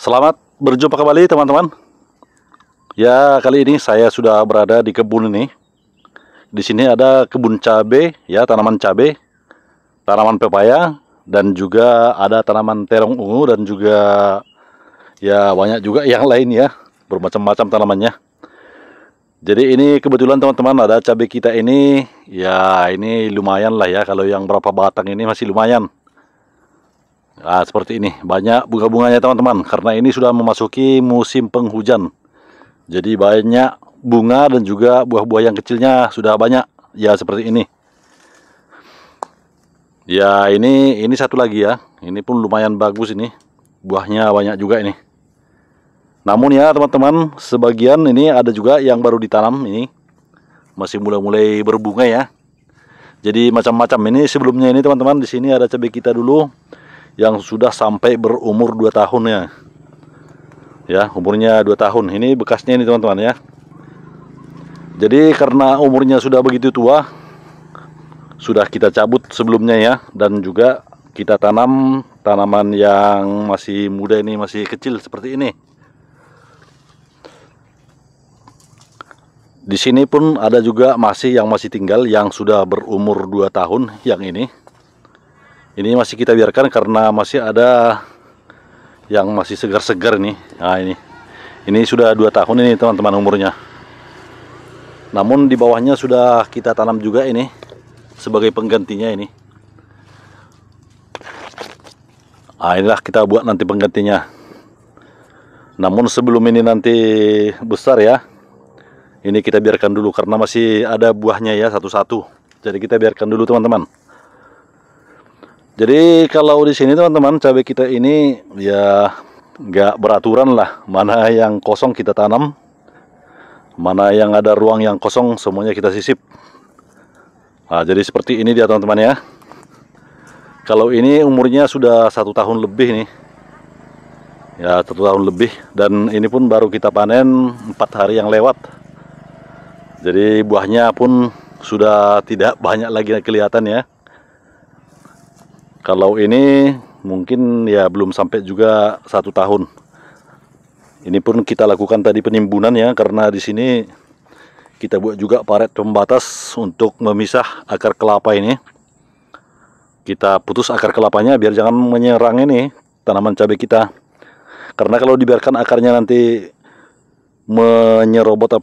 Selamat berjumpa kembali teman-teman. Ya, kali ini saya sudah berada di kebun ini. Di sini ada kebun cabai, ya, tanaman cabai, tanaman pepaya, dan juga ada tanaman terong ungu dan juga ya banyak juga yang lain ya, bermacam-macam tanamannya. Jadi ini kebetulan teman-teman ada cabai kita ini, ya ini lumayan lah ya, kalau yang berapa batang ini masih lumayan. Nah, seperti ini, banyak bunga-bunganya teman-teman, karena ini sudah memasuki musim penghujan. Jadi banyak bunga dan juga buah-buah yang kecilnya sudah banyak, ya seperti ini. Ya ini satu lagi ya, ini pun lumayan bagus ini, buahnya banyak juga ini. Namun ya teman-teman, sebagian ini ada juga yang baru ditanam ini, masih mulai-mulai berbunga ya. Jadi macam-macam ini sebelumnya ini teman-teman, di sini ada cabai kita dulu yang sudah sampai berumur 2 tahun ya. Ya, umurnya 2 tahun. Ini bekasnya ini teman-teman ya. Jadi karena umurnya sudah begitu tua, sudah kita cabut sebelumnya ya, dan juga kita tanam tanaman yang masih muda ini, masih kecil seperti ini. Di sini pun ada juga yang masih tinggal yang sudah berumur 2 tahun yang ini. Ini masih kita biarkan karena masih ada yang masih segar-segar nih. Nah ini sudah 2 tahun ini teman-teman umurnya. Namun di bawahnya sudah kita tanam juga ini sebagai penggantinya ini. Nah inilah kita buat nanti penggantinya. Namun sebelum ini nanti besar ya, ini kita biarkan dulu karena masih ada buahnya ya satu-satu. Jadi kita biarkan dulu teman-teman. Jadi kalau di sini teman-teman, cabai kita ini ya nggak beraturan lah, mana yang kosong kita tanam, mana yang ada ruang yang kosong semuanya kita sisip. Nah, jadi seperti ini dia teman-teman ya. Kalau ini umurnya sudah 1 tahun lebih nih, ya 1 tahun lebih, dan ini pun baru kita panen 4 hari yang lewat. Jadi buahnya pun sudah tidak banyak lagi kelihatan ya. Kalau ini mungkin ya belum sampai juga 1 tahun. Ini pun kita lakukan tadi penimbunan ya, karena di sini kita buat juga paret pembatas untuk memisah akar kelapa ini. Kita putus akar kelapanya biar jangan menyerang ini tanaman cabai kita. Karena kalau dibiarkan akarnya nanti menyerobot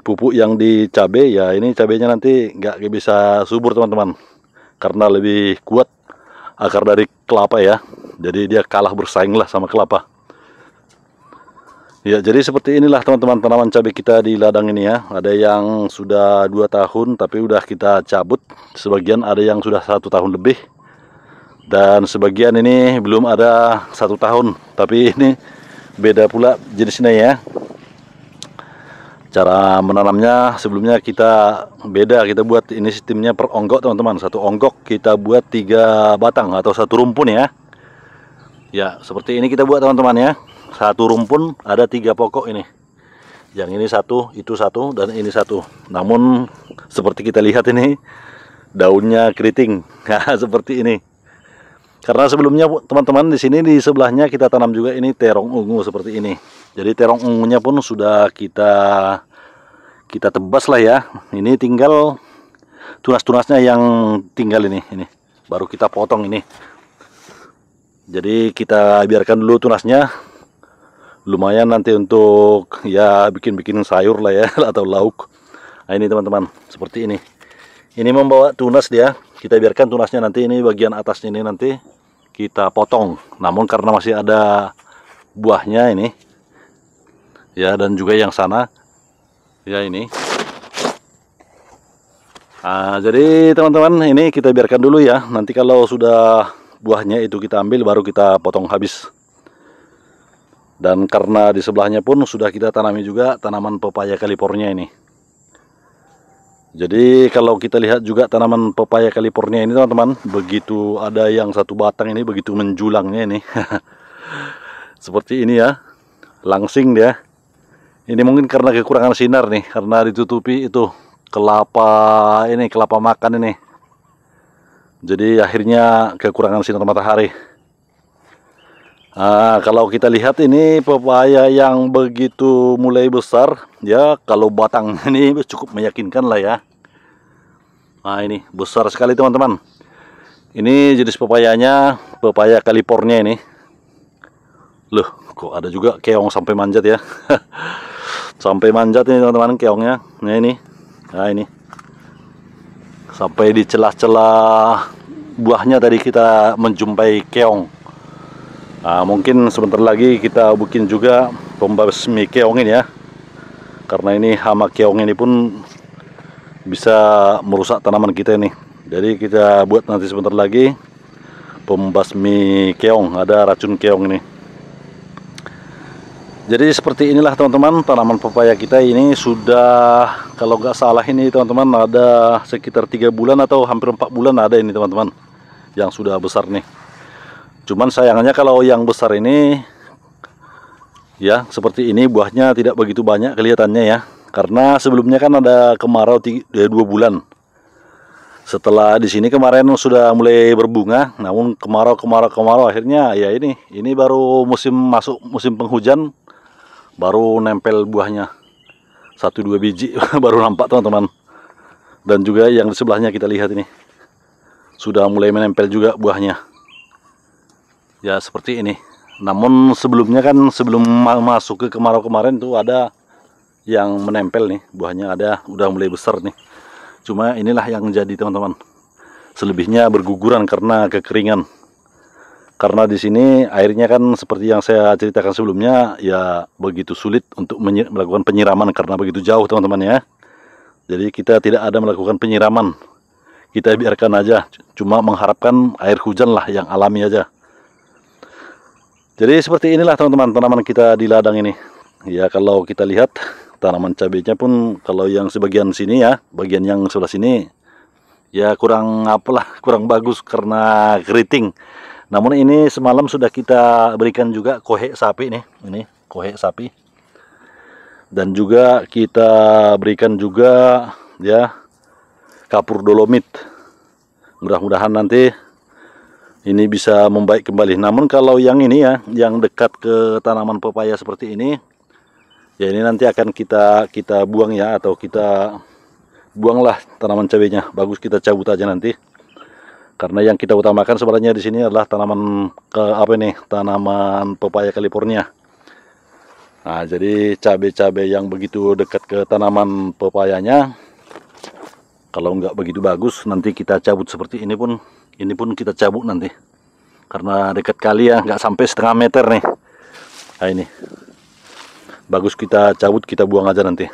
pupuk yang di cabai, ya ini cabainya nanti nggak bisa subur teman-teman. Karena lebih kuat akar dari kelapa ya, jadi dia kalah bersaing lah sama kelapa. Ya jadi seperti inilah teman-teman tanaman cabai kita di ladang ini ya. Ada yang sudah 2 tahun tapi udah kita cabut, sebagian ada yang sudah 1 tahun lebih, dan sebagian ini belum ada 1 tahun tapi ini beda pula jenisnya ya. Cara menanamnya sebelumnya kita beda, kita buat ini sistemnya per onggok teman-teman. Satu onggok kita buat 3 batang atau 1 rumpun ya. Ya seperti ini kita buat teman-teman ya. 1 rumpun ada 3 pokok ini. Yang ini 1, itu 1, dan ini 1. Namun seperti kita lihat ini daunnya keriting. Nah, seperti ini. Karena sebelumnya teman-teman di sini di sebelahnya kita tanam juga ini terong ungu seperti ini. Jadi terong ungunya pun sudah kita tebas lah ya. Ini tinggal tunas-tunasnya yang tinggal ini baru kita potong ini. Jadi kita biarkan dulu tunasnya. Lumayan nanti untuk ya bikin sayur lah ya atau lauk. Nah ini teman-teman seperti ini. Ini membawa tunas dia. Kita biarkan tunasnya nanti ini bagian atasnya ini nanti kita potong. Namun karena masih ada buahnya ini ya, dan juga yang sana ya ini. Nah, jadi teman-teman ini kita biarkan dulu ya. Nanti kalau sudah buahnya itu kita ambil baru kita potong habis. Dan karena di sebelahnya pun sudah kita tanami juga tanaman pepaya California ini. Jadi kalau kita lihat juga tanaman pepaya California ini teman-teman, begitu ada yang 1 batang ini begitu menjulangnya ini. Seperti ini ya, langsing dia. Ini mungkin karena kekurangan sinar nih, karena ditutupi itu kelapa makan ini. Jadi akhirnya kekurangan sinar matahari. Kalau kita lihat ini pepaya yang begitu mulai besar, ya kalau batang ini cukup meyakinkan lah ya. Nah ini besar sekali teman-teman. Ini jenis pepayanya, pepaya California ini. Loh, kok ada juga keong sampai manjat ya. Sampai manjat ini teman-teman keongnya. Nah ini. Nah ini. Sampai di celah-celah buahnya tadi kita menjumpai keong. Mungkin sebentar lagi kita bikin juga pembasmi keong ini ya. Karena ini hama keong ini pun bisa merusak tanaman kita ini. Jadi kita buat nanti sebentar lagi pembasmi keong, ada racun keong ini. Jadi seperti inilah teman-teman, tanaman pepaya kita ini sudah, kalau nggak salah ini teman-teman, ada sekitar 3 bulan atau hampir 4 bulan ada ini teman-teman, yang sudah besar nih. Cuman sayangnya kalau yang besar ini ya seperti ini, buahnya tidak begitu banyak kelihatannya ya. Karena sebelumnya kan ada kemarau 2 bulan. Setelah di sini kemarin sudah mulai berbunga, namun kemarau akhirnya ya ini baru masuk musim penghujan, baru nempel buahnya 1-2 biji baru nampak teman-teman. Dan juga yang di sebelahnya kita lihat ini sudah mulai menempel juga buahnya. Ya seperti ini. Namun sebelumnya kan sebelum masuk ke kemarau kemarin tuh ada yang menempel nih, buahnya ada, udah mulai besar nih. Cuma inilah yang jadi teman-teman. Selebihnya berguguran karena kekeringan. Karena di sini airnya kan seperti yang saya ceritakan sebelumnya, ya begitu sulit untuk melakukan penyiraman karena begitu jauh teman-teman ya. Jadi kita tidak ada melakukan penyiraman. Kita biarkan aja, cuma mengharapkan air hujan lah yang alami aja. Jadi seperti inilah teman-teman tanaman kita di ladang ini. Ya kalau kita lihat tanaman cabenya pun kalau yang sebagian sini ya, bagian yang sebelah sini ya kurang bagus karena keriting. Namun ini semalam sudah kita berikan juga kohe sapi nih, ini kohe sapi. Dan juga kita berikan juga ya kapur dolomit. Mudah-mudahan nanti ini bisa membaik kembali. Namun kalau yang ini ya, yang dekat ke tanaman pepaya seperti ini, ya ini nanti akan kita buang ya, atau kita buanglah tanaman cabenya. Bagus kita cabut aja nanti. Karena yang kita utamakan sebenarnya di sini adalah tanaman tanaman pepaya California. Nah, jadi cabai-cabai yang begitu dekat ke tanaman pepayanya, kalau nggak begitu bagus, nanti kita cabut seperti ini pun kita cabut nanti. Karena dekat kali ya, nggak sampai setengah meter nih. Nah ini, bagus kita cabut, kita buang aja nanti.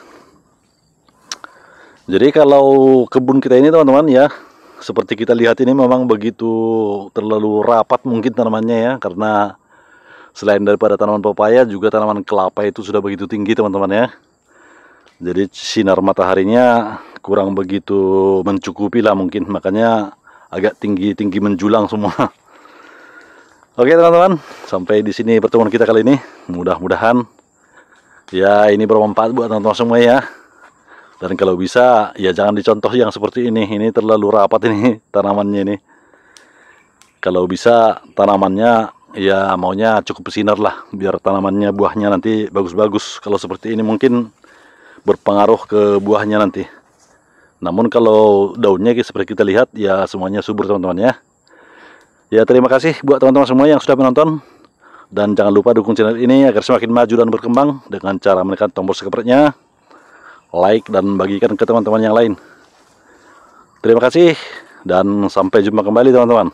Jadi kalau kebun kita ini teman-teman ya, seperti kita lihat ini memang begitu terlalu rapat mungkin tanamannya ya. Karena selain daripada tanaman pepaya, juga tanaman kelapa itu sudah begitu tinggi teman-teman ya. Jadi sinar mataharinya kurang begitu mencukupi lah mungkin, makanya agak tinggi menjulang semua. Oke teman-teman, sampai di sini pertemuan kita kali ini. Mudah-mudahan ya ini bermanfaat buat teman-teman semua ya. Dan kalau bisa ya jangan dicontoh yang seperti ini. Ini terlalu rapat ini tanamannya ini. Kalau bisa tanamannya ya maunya cukup bersinar lah, biar tanamannya buahnya nanti bagus-bagus. Kalau seperti ini mungkin berpengaruh ke buahnya nanti. Namun kalau daunnya seperti kita lihat ya semuanya subur teman-teman ya. Ya terima kasih buat teman-teman semua yang sudah menonton. Dan jangan lupa dukung channel ini agar semakin maju dan berkembang dengan cara menekan tombol subscribe-nya, like dan bagikan ke teman-teman yang lain. Terima kasih dan sampai jumpa kembali teman-teman.